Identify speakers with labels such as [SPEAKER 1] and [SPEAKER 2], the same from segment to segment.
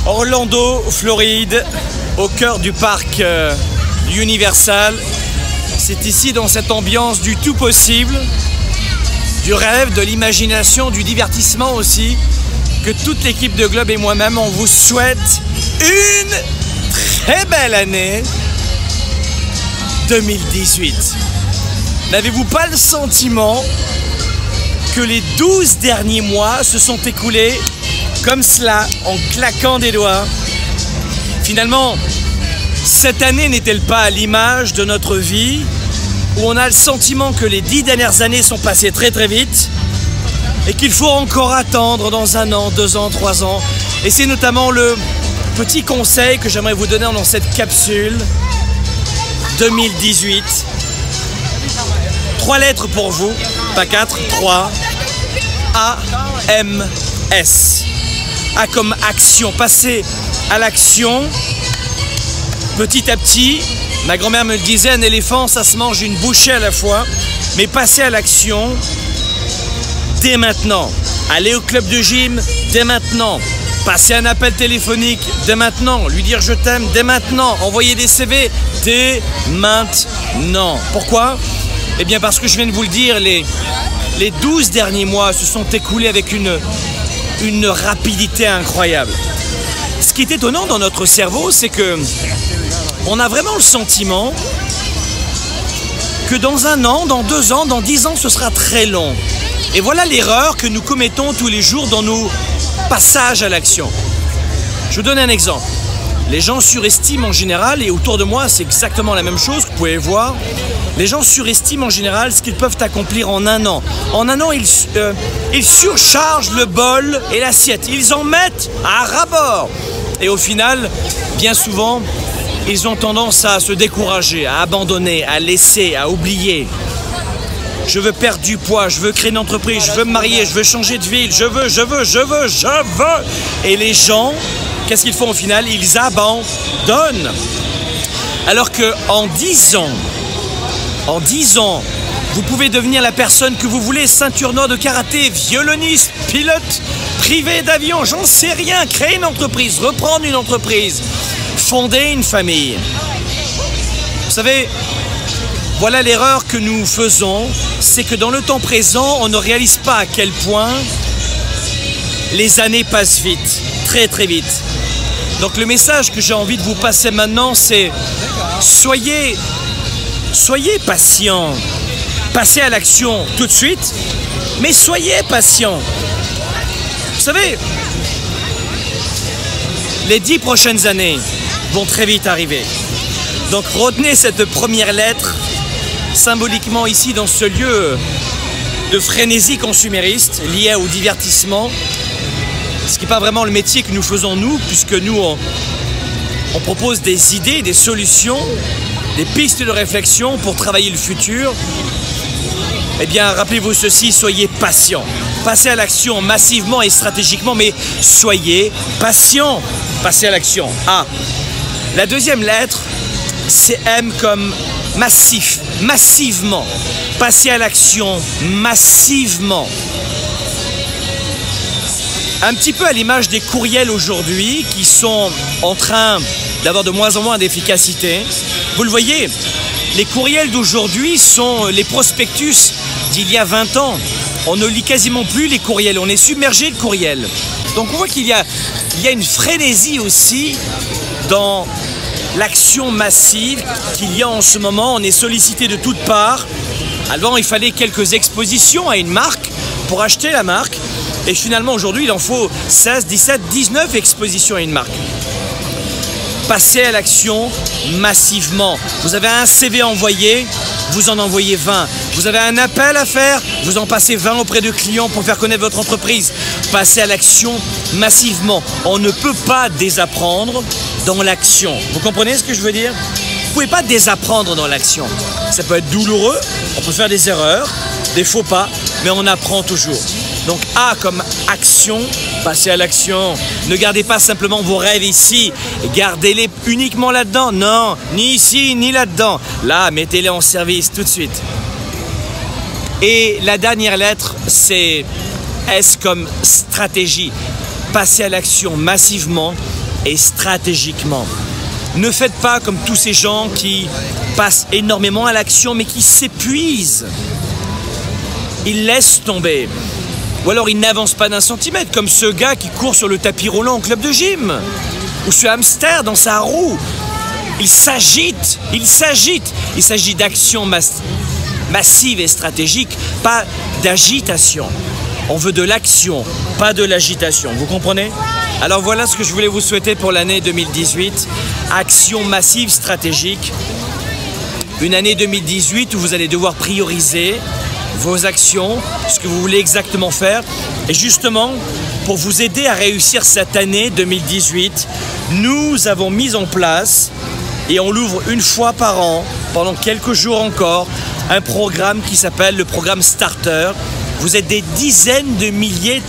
[SPEAKER 1] Orlando, Floride, au cœur du parc Universal. C'est ici, dans cette ambiance du tout possible, du rêve, de l'imagination, du divertissement aussi, que toute l'équipe de Globe et moi-même, on vous souhaite une très belle année 2018. N'avez-vous pas le sentiment que les 12 derniers mois se sont écoulés comme cela, en claquant des doigts? Finalement, cette année n'est-elle pas à l'image de notre vie, où on a le sentiment que les 10 dernières années sont passées très très vite et qu'il faut encore attendre dans 1 an, 2 ans, 3 ans. Et c'est notamment le petit conseil que j'aimerais vous donner dans cette capsule 2018. 3 lettres pour vous, pas 4, 3. A-M-S. A comme action. Passez à l'action petit à petit. Ma grand-mère me le disait, un éléphant, ça se mange une bouchée à la fois. Mais passez à l'action dès maintenant. Allez au club de gym dès maintenant. Passez un appel téléphonique dès maintenant. Lui dire je t'aime dès maintenant. Envoyer des CV dès maintenant. Pourquoi? Eh bien parce que je viens de vous le dire, les 12 derniers mois se sont écoulés avec une rapidité incroyable. Ce qui est étonnant dans notre cerveau, c'est que on a vraiment le sentiment que dans 1 an, dans 2 ans, dans 10 ans, ce sera très long. Et voilà l'erreur que nous commettons tous les jours dans nos passages à l'action. Je vous donne un exemple. Les gens surestiment en général, et autour de moi, c'est exactement la même chose que vous pouvez voir. Les gens surestiment en général ce qu'ils peuvent accomplir en 1 an. En 1 an, ils surchargent le bol et l'assiette. Ils en mettent à ras-bord. Et au final, bien souvent, ils ont tendance à se décourager, à abandonner, à laisser, à oublier. Je veux perdre du poids, je veux créer une entreprise, je veux me marier, je veux changer de ville, je veux. Et les gens, qu'est-ce qu'ils font au final? Ils abandonnent. Alors qu'en 10 ans, vous pouvez devenir la personne que vous voulez, ceinture noire de karaté, violoniste, pilote privé d'avion, j'en sais rien, créer une entreprise, reprendre une entreprise, fonder une famille. Vous savez, voilà l'erreur que nous faisons, c'est que dans le temps présent, on ne réalise pas à quel point les années passent vite, très très vite. Donc le message que j'ai envie de vous passer maintenant, c'est soyez patient. Passez à l'action tout de suite, mais soyez patient. Vous savez, les 10 prochaines années vont très vite arriver. Donc retenez cette première lettre symboliquement ici dans ce lieu de frénésie consumériste lié au divertissement, ce qui n'est pas vraiment le métier que nous faisons nous, puisque nous on propose des idées, des solutions, des pistes de réflexion pour travailler le futur. Eh bien rappelez-vous ceci, soyez patient, passez à l'action massivement et stratégiquement, mais soyez patient, passez à l'action. A. La deuxième lettre, c'est M comme massif, massivement. Passez à l'action massivement. Un petit peu à l'image des courriels aujourd'hui qui sont en train d'avoir de moins en moins d'efficacité. Vous le voyez, les courriels d'aujourd'hui sont les prospectus d'il y a 20 ans. On ne lit quasiment plus les courriels, on est submergé de courriels. Donc on voit qu'il y a une frénésie aussi dans l'action massive qu'il y a en ce moment. On est sollicité de toutes parts. Avant, il fallait quelques expositions à une marque pour acheter la marque. Et finalement, aujourd'hui, il en faut 16, 17, 19 expositions à une marque. Passez à l'action massivement. Vous avez un CV envoyé, vous en envoyez 20. Vous avez un appel à faire, vous en passez 20 auprès de clients pour faire connaître votre entreprise. Passez à l'action massivement. On ne peut pas désapprendre dans l'action. Vous comprenez ce que je veux dire? Vous ne pouvez pas désapprendre dans l'action. Ça peut être douloureux, on peut faire des erreurs, des faux pas, mais on apprend toujours. Donc A comme action, passez à l'action. Ne gardez pas simplement vos rêves ici, gardez-les uniquement là-dedans. Non, ni ici, ni là-dedans. Là, mettez-les en service tout de suite. Et la dernière lettre, c'est S comme stratégie. Passez à l'action massivement et stratégiquement. Ne faites pas comme tous ces gens qui passent énormément à l'action mais qui s'épuisent. Ils laissent tomber. Ou alors ils n'avancent pas d'un centimètre, comme ce gars qui court sur le tapis roulant au club de gym. Ou ce hamster dans sa roue. Il s'agite. Il s'agit d'action massive et stratégique, pas d'agitation. On veut de l'action, pas de l'agitation. Vous comprenez? Alors voilà ce que je voulais vous souhaiter pour l'année 2018. Action massive, stratégique. Une année 2018 où vous allez devoir prioriser vos actions, ce que vous voulez exactement faire. Et justement, pour vous aider à réussir cette année 2018, nous avons mis en place, et on l'ouvre une fois par an, pendant quelques jours encore, un programme qui s'appelle le programme Starter. Vous êtes des dizaines de milliers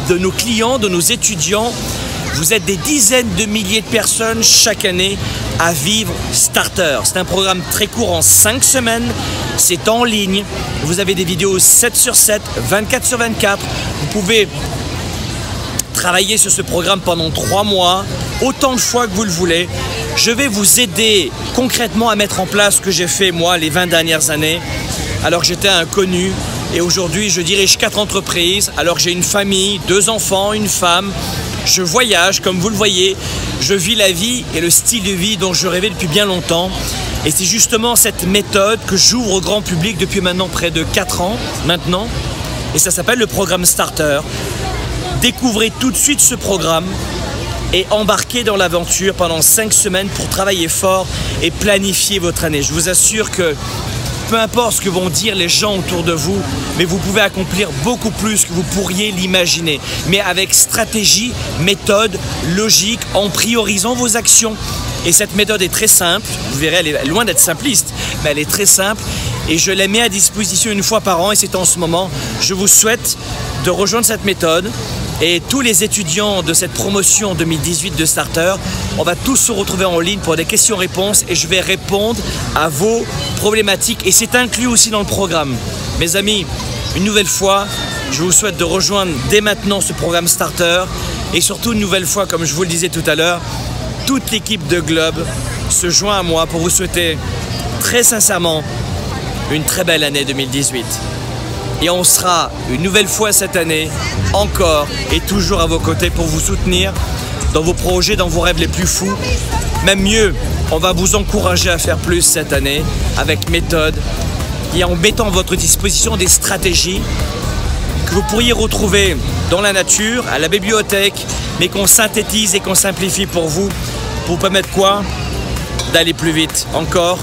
[SPEAKER 1] de nos clients, de nos étudiants. Vous êtes des dizaines de milliers de personnes chaque année à vivre Starter. C'est un programme très court en 5 semaines. C'est en ligne. Vous avez des vidéos 7 sur 7, 24 sur 24. Vous pouvez travailler sur ce programme pendant 3 mois, autant de fois que vous le voulez. Je vais vous aider concrètement à mettre en place ce que j'ai fait moi les 20 dernières années, alors que j'étais inconnu. Et aujourd'hui, je dirige 4 entreprises, alors que j'ai une famille, 2 enfants, une femme. Je voyage, comme vous le voyez. Je vis la vie et le style de vie dont je rêvais depuis bien longtemps. Et c'est justement cette méthode que j'ouvre au grand public depuis maintenant près de 4 ans maintenant. Et ça s'appelle le programme Starter. Découvrez tout de suite ce programme et embarquez dans l'aventure pendant 5 semaines pour travailler fort et planifier votre année. Je vous assure que peu importe ce que vont dire les gens autour de vous, mais vous pouvez accomplir beaucoup plus que vous pourriez l'imaginer. Mais avec stratégie, méthode, logique, en priorisant vos actions. Et cette méthode est très simple. Vous verrez, elle est loin d'être simpliste, mais elle est très simple. Et je la mets à disposition une fois par an et c'est en ce moment. Je vous souhaite de rejoindre cette méthode. Et tous les étudiants de cette promotion 2018 de Starter, on va tous se retrouver en ligne pour des questions-réponses et je vais répondre à vos problématiques. Et c'est inclus aussi dans le programme. Mes amis, une nouvelle fois, je vous souhaite de rejoindre dès maintenant ce programme Starter. Et surtout, une nouvelle fois, comme je vous le disais tout à l'heure, toute l'équipe de Globe se joint à moi pour vous souhaiter très sincèrement une très belle année 2018. Et on sera une nouvelle fois cette année, encore et toujours à vos côtés pour vous soutenir dans vos projets, dans vos rêves les plus fous. Même mieux, on va vous encourager à faire plus cette année avec méthode et en mettant à votre disposition des stratégies que vous pourriez retrouver dans la nature, à la bibliothèque, mais qu'on synthétise et qu'on simplifie pour vous permettre quoi? D'aller plus vite encore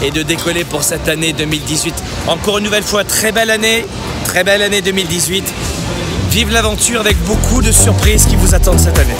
[SPEAKER 1] et de décoller pour cette année 2018. Encore une nouvelle fois, très belle année 2018. Vive l'aventure avec beaucoup de surprises qui vous attendent cette année.